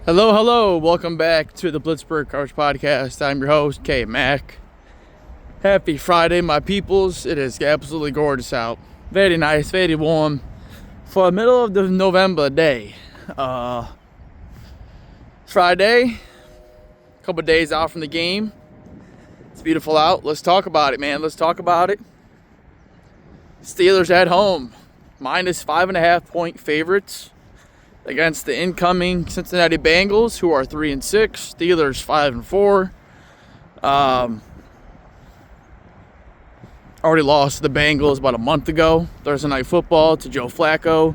Hello, hello. Welcome back to the Blitzburg Coverage Podcast. I'm your host, K Mac. Happy Friday, my peoples. It is absolutely gorgeous out. Very nice, very warm. For the middle of the November day. Friday, a couple days out from the game. It's beautiful out. Let's talk about it, man. Let's talk about it. Steelers at home. Minus 5.5 point favorites against the incoming Cincinnati Bengals, who are 3-6. Steelers 5-4. Already lost to the Bengals about a month ago. Thursday Night Football to Joe Flacco.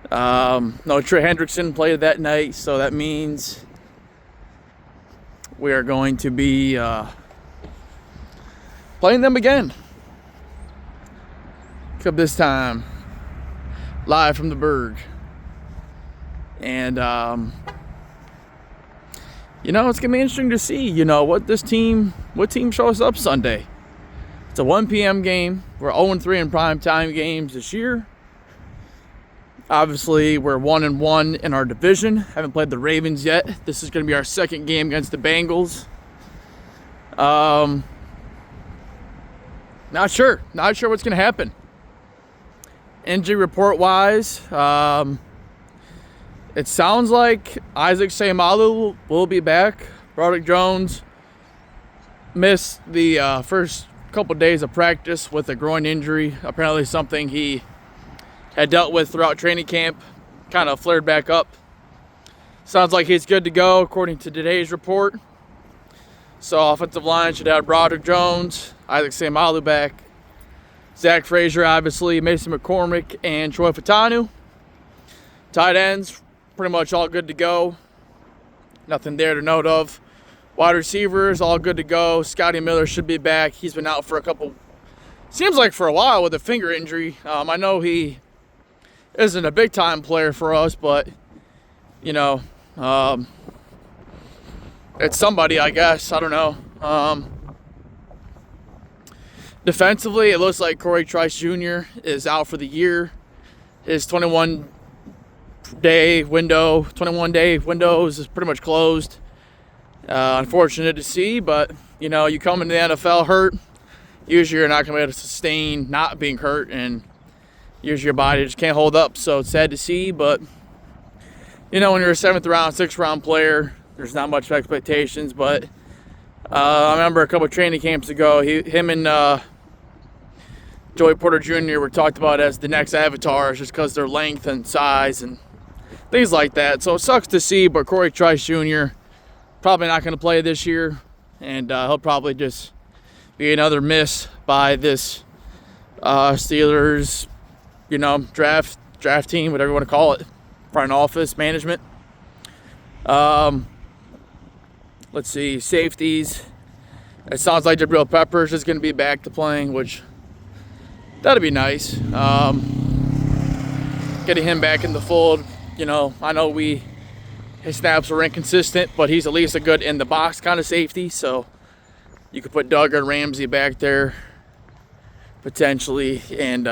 No, Trey Hendrickson played that night, so that means we are going to be playing them again. Except this time, live from the Berg. And, it's going to be interesting to see, what team shows up Sunday. It's a 1 p.m. game. We're 0-3 in primetime games this year. Obviously, we're 1-1 in our division. Haven't played the Ravens yet. This is going to be our second game against the Bengals. Not sure what's going to happen. Injury report-wise, it sounds like Isaac Seumalo will be back. Broderick Jones missed the first couple days of practice with a groin injury. Apparently something he had dealt with throughout training camp. Kind of flared back up. Sounds like he's good to go according to today's report. So offensive line should have Broderick Jones, Isaac Seumalo back, Zach Frazier, obviously, Mason McCormick, and Troy Fautanu. Tight ends, pretty much all good to go. Nothing there to note of. Wide receivers, all good to go. Scotty Miller should be back. He's been out for seems like for a while with a finger injury. I know he isn't a big-time player for us, but, it's somebody, I guess. I don't know. Defensively, it looks like Corey Trice Jr. is out for the year. His 21-day window is pretty much closed. Unfortunate to see, but, you come into the NFL hurt. Usually you're not going to be able to sustain not being hurt, and usually your body just can't hold up. So it's sad to see, but, when you're a 7th round, 6th round player, there's not much expectations. But I remember a couple of training camps ago, him and Joey Porter Jr. were talked about as the next avatars just because their length and size and things like that. So it sucks to see, but Corey Trice Jr. probably not going to play this year, and he'll probably just be another miss by this Steelers, draft team, whatever you want to call it, front office, management. Let's see, safeties. It sounds like Jabril Peppers is going to be back to playing, which that'd be nice. Getting him back in the fold. I know his snaps were inconsistent, but he's at least a good in the box kind of safety. So you could put Doug and Ramsey back there potentially, and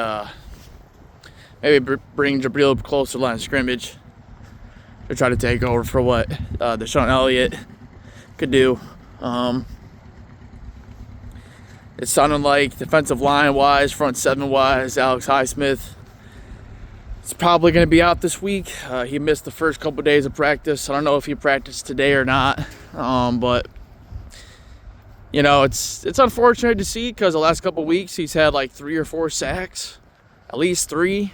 maybe bring Jabril closer to line of scrimmage to try to take over for what Deshaun Elliott could do. It's sounding like defensive line-wise, front seven-wise, Alex Highsmith is probably going to be out this week. He missed the first couple days of practice. I don't know if he practiced today or not, but it's unfortunate to see because the last couple weeks he's had like 3 or 4 sacks, at least 3,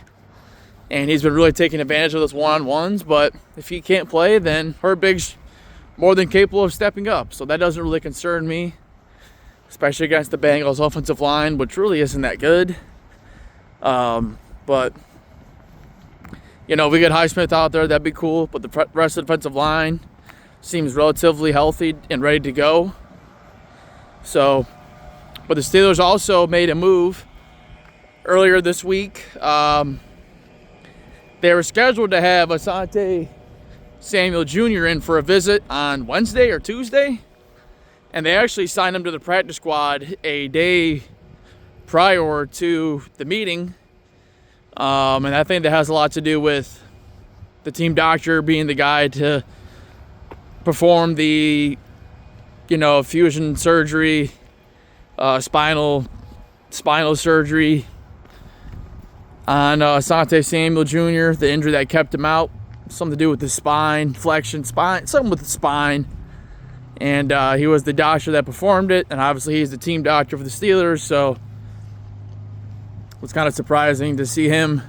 and he's been really taking advantage of those one-on-ones. But if he can't play, then Herbig's more than capable of stepping up, so that doesn't really concern me, especially against the Bengals offensive line, which really isn't that good. But, if we get Highsmith out there, that'd be cool. But the rest of the defensive line seems relatively healthy and ready to go. So, but the Steelers also made a move earlier this week. They were scheduled to have Asante Samuel Jr. in for a visit on Wednesday or Tuesday. And they actually signed him to the practice squad a day prior to the meeting. And I think that has a lot to do with the team doctor being the guy to performed the, fusion surgery, spinal surgery on Asante Samuel Jr., the injury that kept him out. Something to do with the something with the spine. And he was the doctor that performed it, and obviously he's the team doctor for the Steelers, so it was kind of surprising to see him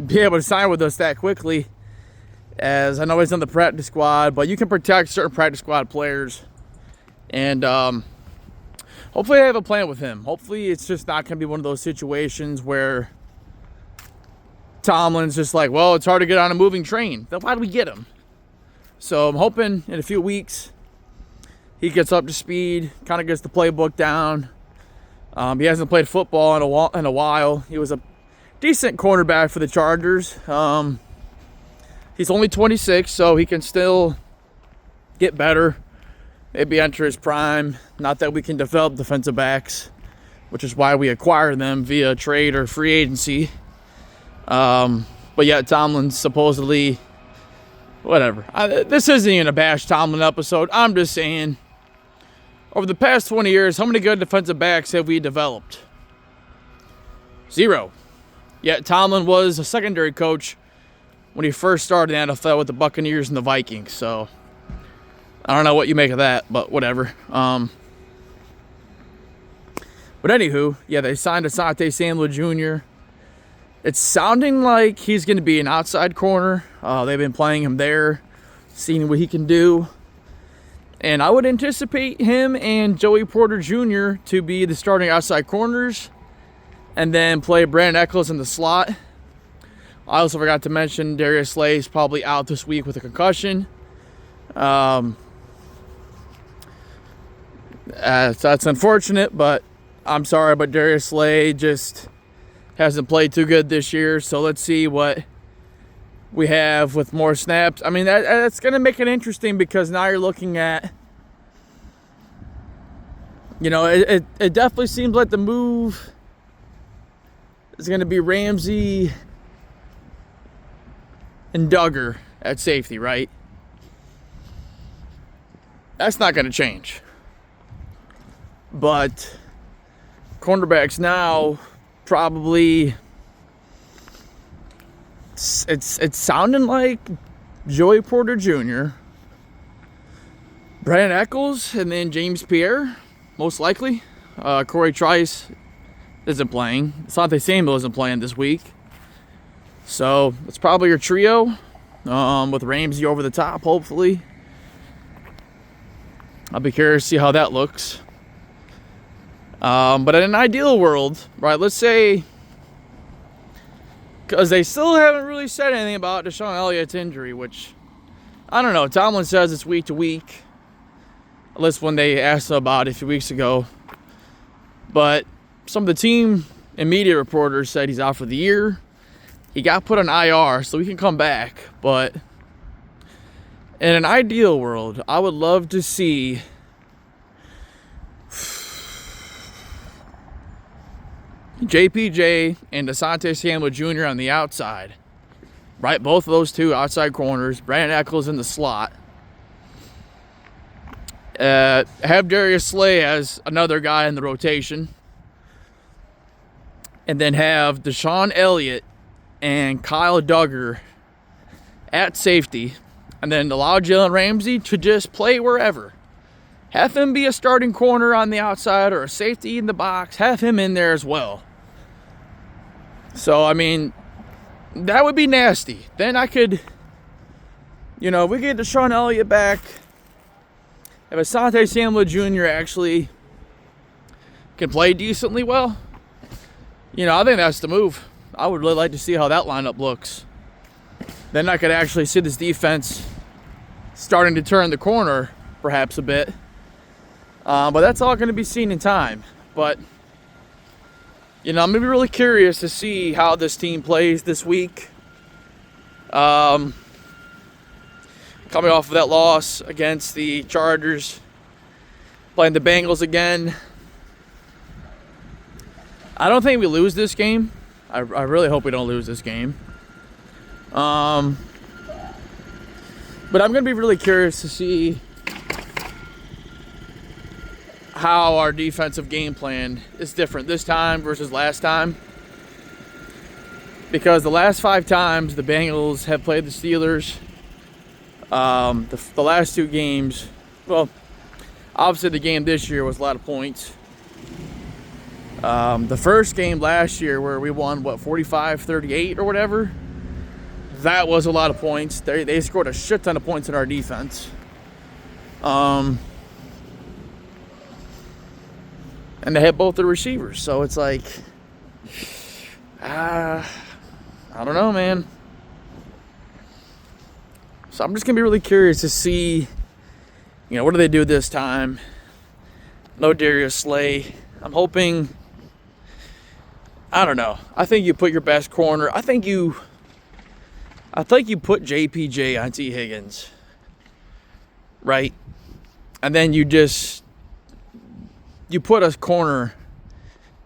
be able to sign with us that quickly, as I know he's on the practice squad, but you can protect certain practice squad players, and hopefully they have a plan with him. Hopefully it's just not going to be one of those situations where Tomlin's just like, well, it's hard to get on a moving train. Then why do we get him? So I'm hoping in a few weeks he gets up to speed, kind of gets the playbook down. He hasn't played football in a while. He was a decent cornerback for the Chargers. He's only 26, so he can still get better, maybe enter his prime. Not that we can develop defensive backs, which is why we acquire them via trade or free agency. But yeah, Tomlin's supposedly... whatever. This isn't even a bash Tomlin episode. I'm just saying, over the past 20 years, how many good defensive backs have we developed? 0. Yet Tomlin was a secondary coach when he first started in the NFL with the Buccaneers and the Vikings. So, I don't know what you make of that, but whatever. But anywho, yeah, they signed Asante Samuel Jr. It's sounding like he's going to be an outside corner. They've been playing him there, seeing what he can do. And I would anticipate him and Joey Porter Jr. to be the starting outside corners, and then play Brandon Echols in the slot. I also forgot to mention Darius Slay is probably out this week with a concussion. So that's unfortunate, but I'm sorry, but Darius Slay just hasn't played too good this year, so let's see what we have with more snaps. I mean, that's going to make it interesting, because now you're looking at, it definitely seems like the move is going to be Ramsey and Duggar at safety, right? That's not going to change. But cornerbacks now... probably it's sounding like Joey Porter Jr., Brandon Echols, and then James Pierre, most likely. Corey Trice isn't playing. Asante Samuel isn't playing this week. So it's probably your trio, with Ramsey over the top, hopefully. I'll be curious to see how that looks. But in an ideal world, right, let's say, because they still haven't really said anything about Deshaun Elliott's injury, which, I don't know, Tomlin says it's week to week, at least when they asked about it a few weeks ago. But some of the team and media reporters said he's out for the year. He got put on IR, so he can come back. But in an ideal world, I would love to see JPJ and Asante Samuel Jr. on the outside. Right, both of those two outside corners. Brandon Echols in the slot. Have Darius Slay as another guy in the rotation. And then have Deshaun Elliott and Kyle Duggar at safety. And then allow Jalen Ramsey to just play wherever. Have him be a starting corner on the outside or a safety in the box. Have him in there as well. So, I mean, that would be nasty. Then I could, if we get Deshaun Elliott back, if Asante Samuel Jr. actually can play decently well, I think that's the move. I would really like to see how that lineup looks. Then I could actually see this defense starting to turn the corner, perhaps a bit. But that's all going to be seen in time. But, I'm going to be really curious to see how this team plays this week. Coming off of that loss against the Chargers, playing the Bengals again. I don't think we lose this game. I really hope we don't lose this game. But I'm going to be really curious to see how our defensive game plan is different this time versus last time. Because the last 5 times the Bengals have played the Steelers, the last 2 games, well, obviously the game this year was a lot of points. The first game last year where we won, 45-38 or whatever, that was a lot of points. They scored a shit ton of points in our defense. And they had both the receivers. So it's like, I don't know, man. So I'm just going to be really curious to see, what do they do this time? No Darius Slay. I'm hoping, I don't know. I think you put your best corner. I think you put JPJ on T. Higgins, right? And then you put a corner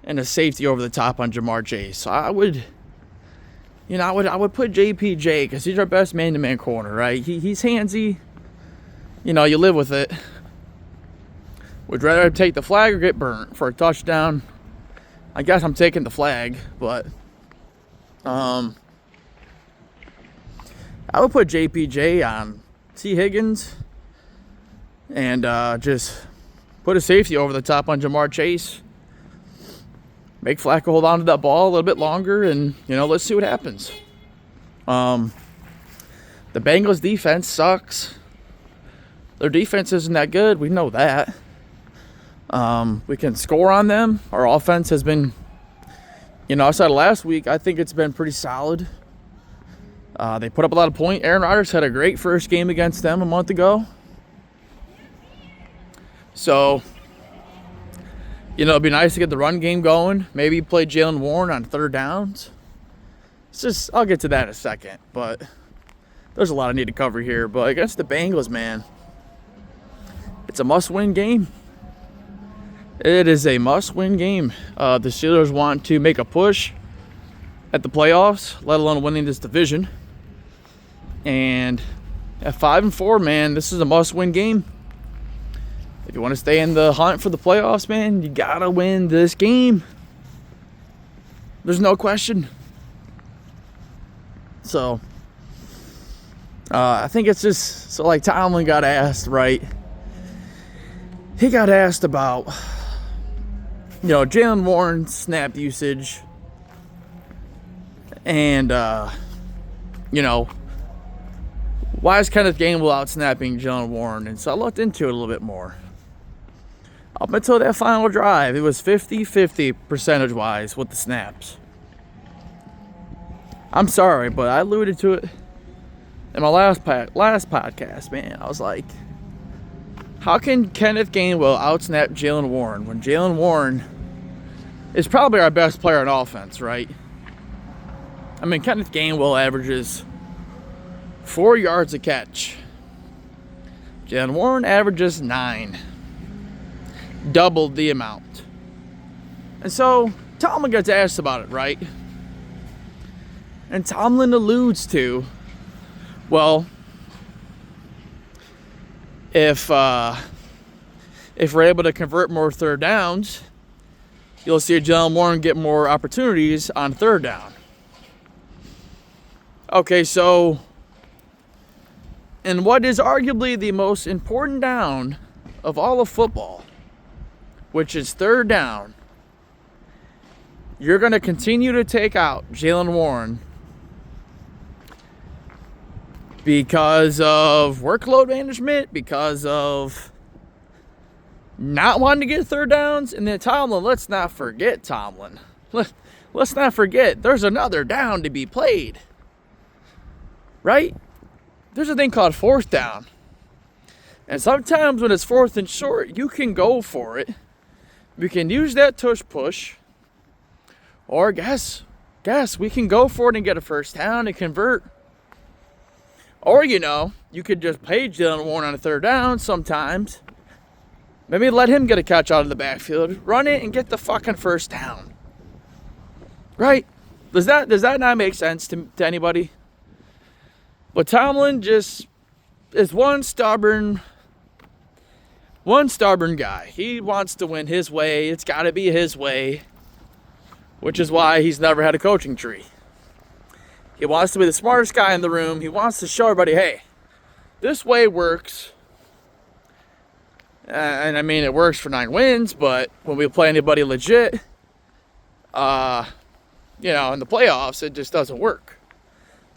and a safety over the top on Jamar Chase. So I would put JPJ because he's our best man-to-man corner, right? He's handsy. You live with it. Would rather take the flag or get burnt for a touchdown. I guess I'm taking the flag, but I would put JPJ on T. Higgins and just put a safety over the top on Jamar Chase. Make Flacco hold on to that ball a little bit longer, and let's see what happens. The Bengals defense sucks. Their defense isn't that good. We know that. We can score on them. Our offense has been, outside of last week, I think it's been pretty solid. They put up a lot of points. Aaron Rodgers had a great first game against them a month ago. So, it'd be nice to get the run game going. Maybe play Jaylen Warren on 3rd downs. I'll get to that in a second. But there's a lot I need to cover here. But against the Bengals, man, it's a must-win game. It is a must-win game. The Steelers want to make a push at the playoffs, let alone winning this division. And at 5-4, man, this is a must-win game. If you want to stay in the hunt for the playoffs, man, you gotta win this game. There's no question. So, I think it's just so like Tomlin got asked, right? He got asked about, Jaylen Warren's snap usage, and why is Kenneth Gainwell out snapping Jaylen Warren? And so I looked into it a little bit more. Up until that final drive, it was 50-50 percentage-wise with the snaps. I'm sorry, but I alluded to it in my last podcast, man. I was like, how can Kenneth Gainwell out-snap Jaylen Warren when Jaylen Warren is probably our best player on offense, right? I mean, Kenneth Gainwell averages 4 yards a catch. Jaylen Warren averages 9. Doubled the amount. And so Tomlin gets asked about it, right? And Tomlin alludes to, well, if we're able to convert more 3rd downs, you'll see Jaylen Warren get more opportunities on 3rd down. Okay, so in what is arguably the most important down of all of football, which is 3rd down, you're going to continue to take out Jaylen Warren because of workload management, because of not wanting to get 3rd downs. And then Tomlin, let's not forget Tomlin. Let's not forget there's another down to be played. Right? There's a thing called 4th down. And sometimes when it's 4th and short, you can go for it. We can use that tush push. Or guess, we can go for it and get a 1st down and convert. Or, you could just play Jaylen Warren on a 3rd down sometimes. Maybe let him get a catch out of the backfield. Run it and get the fucking 1st down. Right? Does that not make sense to anybody? But Tomlin just is one stubborn guy. He wants to win his way. It's got to be his way, which is why he's never had a coaching tree. He wants to be the smartest guy in the room. He wants to show everybody, hey, this way works. And I mean, it works for 9 wins, but when we play anybody legit, in the playoffs, it just doesn't work.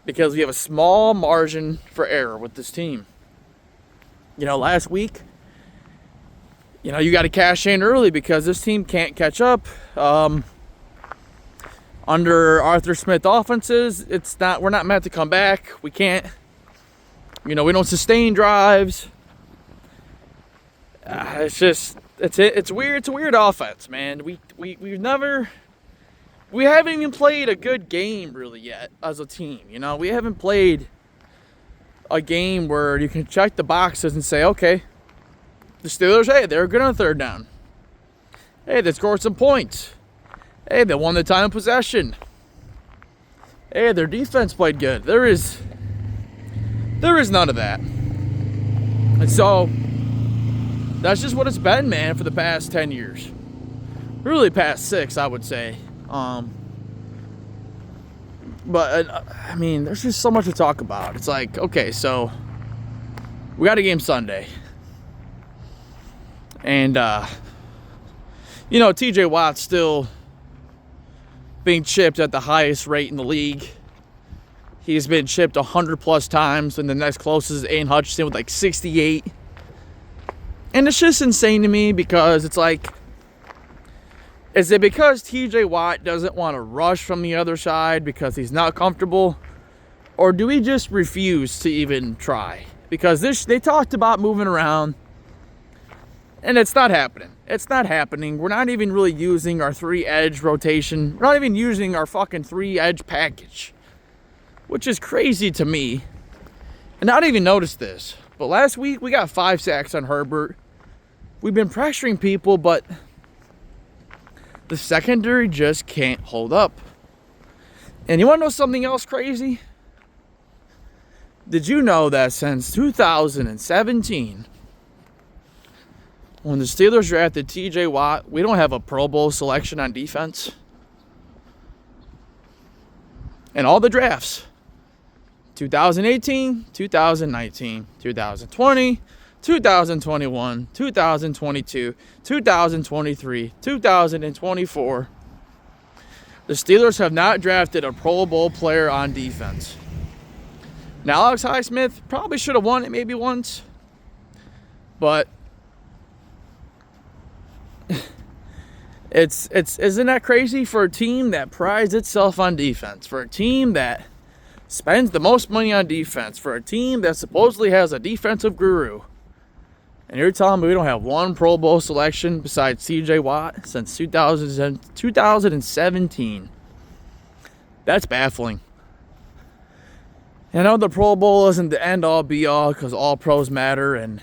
Because we have a small margin for error with this team. Last week, you got to cash in early because this team can't catch up. Under Arthur Smith offenses, we're not meant to come back. We can't, we don't sustain drives. It's weird. It's a weird offense, man. We haven't even played a good game really yet as a team. We haven't played a game where you can check the boxes and say, okay, the Steelers, hey, they're good on 3rd down. Hey, they scored some points. Hey, they won the time of possession. Hey, their defense played good. There is none of that. And so that's just what it's been, man, for the past 10 years. Really past 6, I would say. But there's just so much to talk about. It's like, okay, so we got a game Sunday. And, TJ Watt's still being chipped at the highest rate in the league. He's been chipped 100+ times, and the next closest is Aiden Hutchinson with like 68. And it's just insane to me because it's like, is it because TJ Watt doesn't want to rush from the other side because he's not comfortable? Or do we just refuse to even try? Because they talked about moving around, and it's not happening. It's not happening. We're not even really using our 3-edge rotation. We're not even using our fucking 3-edge package, which is crazy to me. And I didn't even notice this, but last week we got 5 sacks on Herbert. We've been pressuring people, but the secondary just can't hold up. And you want to know something else crazy? Did you know that since 2017, when the Steelers drafted TJ Watt, we don't have a Pro Bowl selection on defense? And all the drafts, 2018, 2019, 2020, 2021, 2022, 2023, 2024, the Steelers have not drafted a Pro Bowl player on defense. Now, Alex Highsmith probably should have won it maybe once, but isn't that crazy for a team that prides itself on defense, for a team that spends the most money on defense, for a team that supposedly has a defensive guru, and you're telling me we don't have one Pro Bowl selection besides TJ Watt since 2017? That's baffling. I know the Pro Bowl isn't the end-all be-all because all pros matter, and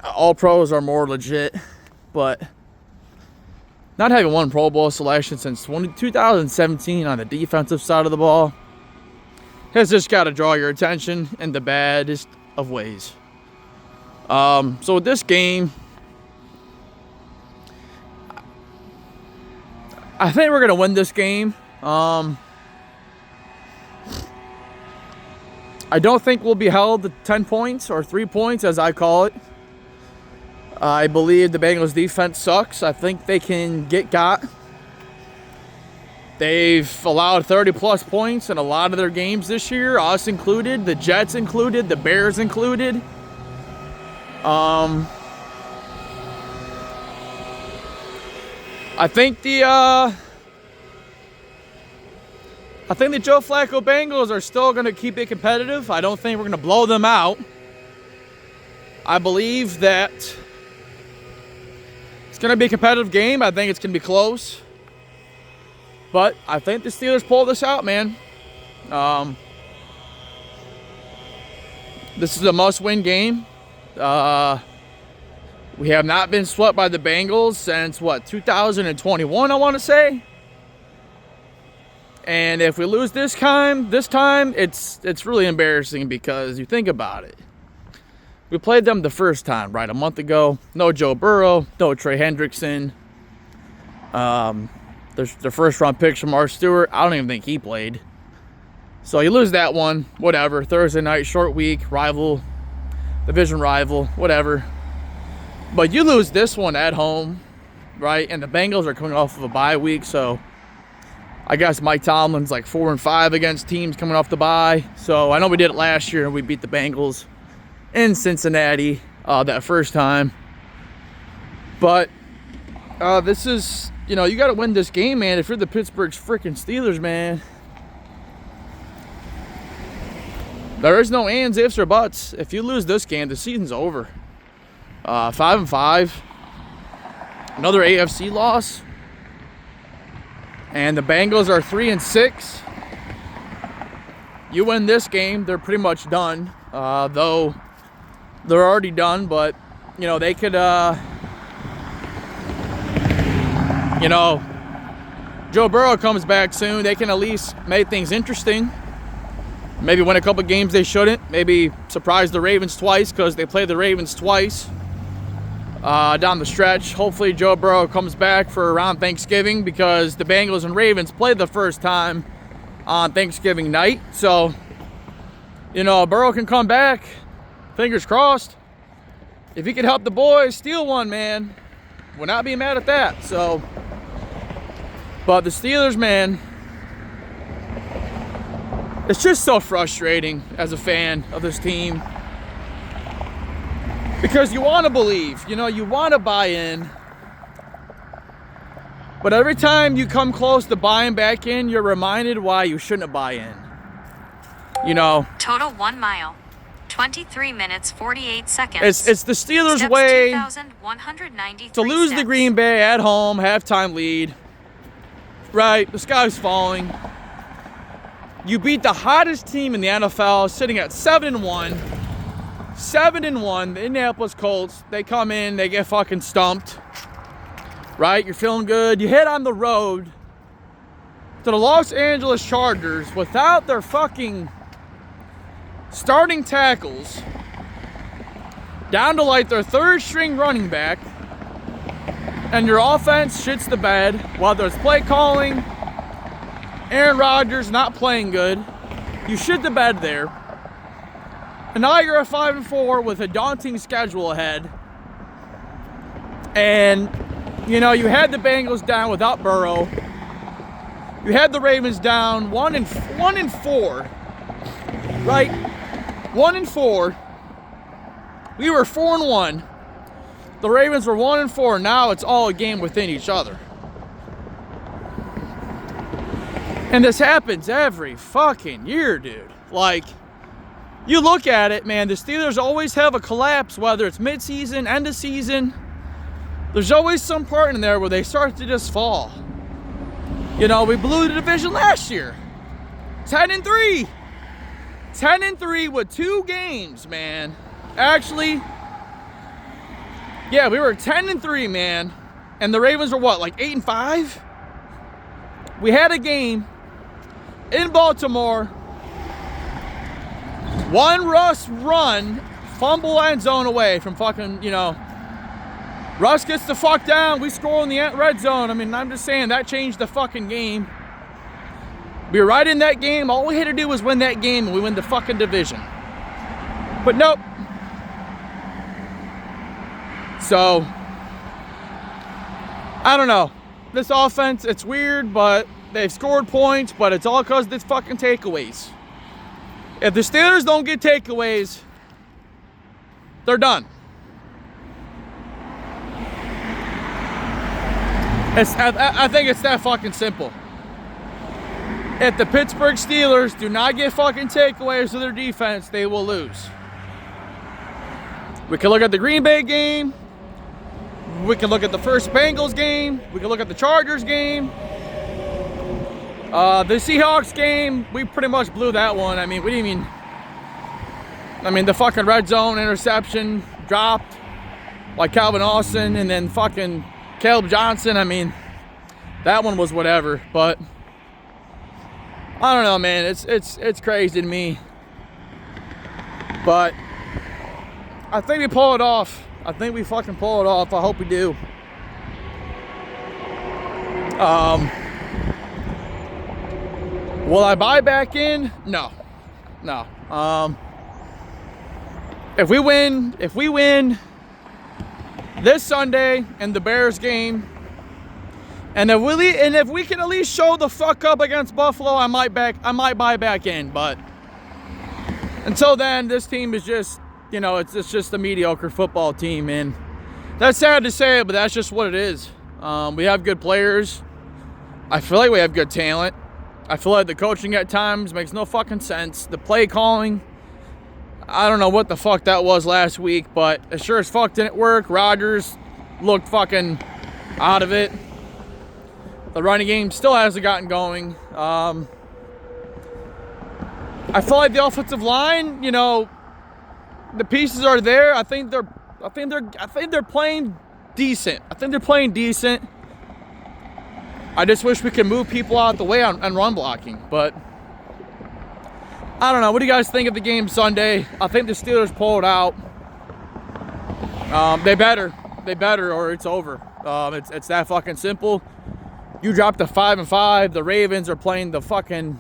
all pros are more legit, but not having one Pro Bowl selection since 2017 on the defensive side of the ball has just got to draw your attention in the baddest of ways. So with this game, I think we're going to win this game. I don't think we'll be held to 10 points or 3 points, as I call it. I believe the Bengals defense sucks. I think they can get got. They've allowed 30+ points in a lot of their games this year, us included, the Jets included, the Bears included. I think the Joe Flacco Bengals are still going to keep it competitive. I don't think we're going to blow them out. I believe that it's going to be a competitive game. I think it's going to be close. But I think the Steelers pull this out, man. This is a must-win game. We have not been swept by the Bengals since, 2021, I want to say? And if we lose this time, it's really embarrassing because you think about it. We played them the first time, right, a month ago. No Joe Burrow, no Trey Hendrickson. Their first round picks from Mark Stewart. I don't even think he played. So you lose that one, whatever. Thursday night, short week, division rival, whatever. But you lose this one at home, right? And the Bengals are coming off of a bye week, so I guess Mike Tomlin's like 4-5 against teams coming off the bye. So I know we did it last year and we beat the Bengals in Cincinnati that first time. But this is, you got to win this game, man. If you're the Pittsburgh freaking Steelers, man. There is no ands, ifs, or buts. If you lose this game, the season's over. 5-5. Another AFC loss. And the Bengals are 3-6. You win this game, they're pretty much done. Though they're already done, but they could Joe Burrow comes back soon. They can at least make things interesting. Maybe win a couple games they shouldn't. Maybe surprise the Ravens twice because they played the Ravens twice down the stretch. Hopefully Joe Burrow comes back for around Thanksgiving because the Bengals and Ravens played the first time on Thanksgiving night. So, Burrow can come back. Fingers crossed. If he could help the boys steal one, man, we'll not be mad at that. So, but the Steelers, man, it's just so frustrating as a fan of this team. Because you want to believe, you want to buy in. But every time you come close to buying back in, you're reminded why you shouldn't buy in. Total 1 mile. 23 minutes, 48 seconds. It's the Steelers' Steps way 2,193 to lose steps. to Green Bay at home, halftime lead. Right, the sky's falling. You beat the hottest team in the NFL, sitting at 7-1. 7-1, the Indianapolis Colts. They come in, they get fucking stumped. Right, you're feeling good. You head on the road to the Los Angeles Chargers without their fucking starting tackles, down to like their third string running back, and your offense shits the bed, whether it's play calling, Aaron Rodgers not playing good, you shit the bed there. And now you're at 5-4 with a daunting schedule ahead. And, you had the Bengals down without Burrow. You had the Ravens down 1-4. Right? 1-4. We were 4-1. The Ravens were 1-4. Now it's all a game within each other. And this happens every fucking year, dude. Like, you look at it, man, the Steelers always have a collapse, whether it's mid-season, end of season. There's always some part in there where they start to just fall. We blew the division last year. 10-3. 10-3 with 2 games, man. Actually, yeah, we were 10-3, man. And the Ravens were what, like 8-5? We had a game in Baltimore. One Russ run, fumble end zone away from fucking, Russ gets the fuck down. We score in the red zone. I mean, I'm just saying that changed the fucking game. We were right in that game. All we had to do was win that game and we win the fucking division. But nope. So, I don't know. This offense, it's weird, but they've scored points, but it's all because of this fucking takeaways. If the Steelers don't get takeaways, they're done. I think it's that fucking simple. If the Pittsburgh Steelers do not get fucking takeaways to their defense, they will lose. We can look at the Green Bay game. We can look at the first Bengals game. We can look at the Chargers game. The Seahawks game, we pretty much blew that one. I mean, the fucking red zone interception dropped like Calvin Austin and then fucking Caleb Johnson. I mean, that one was whatever. But I don't know, man. It's crazy to me. But I think we pull it off. I think we fucking pull it off. I hope we do. Will I buy back in? No. If we win this Sunday in the Bears game, and if we can at least show the fuck up against Buffalo, I might buy back in. But until then, this team is just, it's just a mediocre football team, and that's sad to say, but that's just what it is. We have good players. I feel like we have good talent. I feel like the coaching at times makes no fucking sense. The play calling, I don't know what the fuck that was last week, but it sure as fuck didn't work. Rodgers looked fucking out of it. The running game still hasn't gotten going. I feel like the offensive line, the pieces are there. I think they're playing decent. I just wish we could move people out of the way on run blocking, but I don't know. What do you guys think of the game Sunday? I think the Steelers pulled out. They better, or it's over. It's that fucking simple. You drop to 5-5. The Ravens are playing the fucking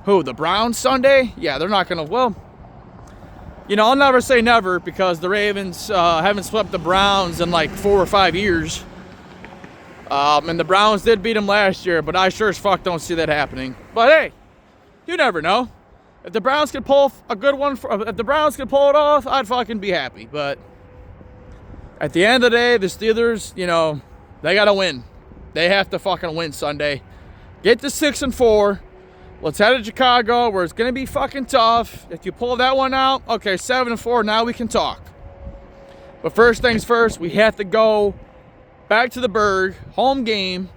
the Browns Sunday. Yeah, they're not gonna. Well, I'll never say never, because the Ravens haven't swept the Browns in like 4 or 5 years. And the Browns did beat them last year, but I sure as fuck don't see that happening. But hey, you never know. If the Browns could pull a good one, if the Browns could pull it off, I'd fucking be happy. But at the end of the day, the Steelers, they gotta win. They have to fucking win Sunday. Get to 6-4. Let's head to Chicago, where it's gonna be fucking tough. If you pull that one out, okay, 7-4. Now we can talk. But first things first, we have to go back to the Berg, home game,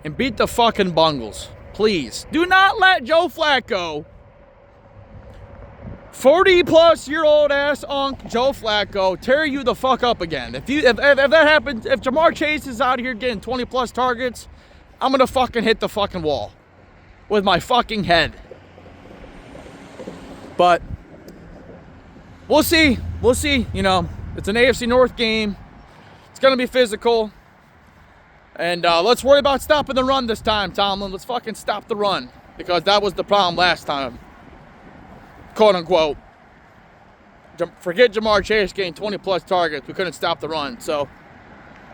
and beat the fucking Bungles. Please. Do not let Joe Flacco, 40-plus-year-old ass Unc Joe Flacco, tear you the fuck up again. If that happens, if Jamar Chase is out here getting 20-plus targets, I'm gonna fucking hit the fucking wall with my fucking head. But we'll see. It's an AFC North game. It's going to be physical. And let's worry about stopping the run this time, Tomlin. Let's fucking stop the run, because that was the problem last time. Quote unquote. Forget Jamar Chase getting 20-plus targets. We couldn't stop the run. So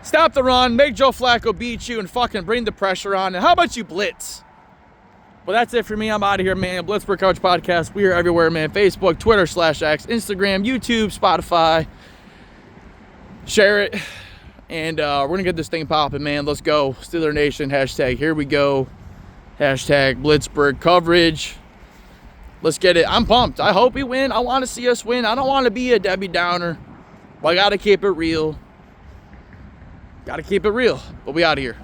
stop the run. Make Joe Flacco beat you and fucking bring the pressure on. And how about you blitz? Well, that's it for me. I'm out of here, man. Blitzburg Coach Podcast. We are everywhere, man. Facebook, Twitter /X, Instagram, YouTube, Spotify. Share it. And we're going to get this thing popping, man. Let's go. Steeler Nation. # here we go. # Blitzburg coverage. Let's get it. I'm pumped. I hope we win. I want to see us win. I don't want to be a Debbie Downer. But I got to keep it real. But we out of here.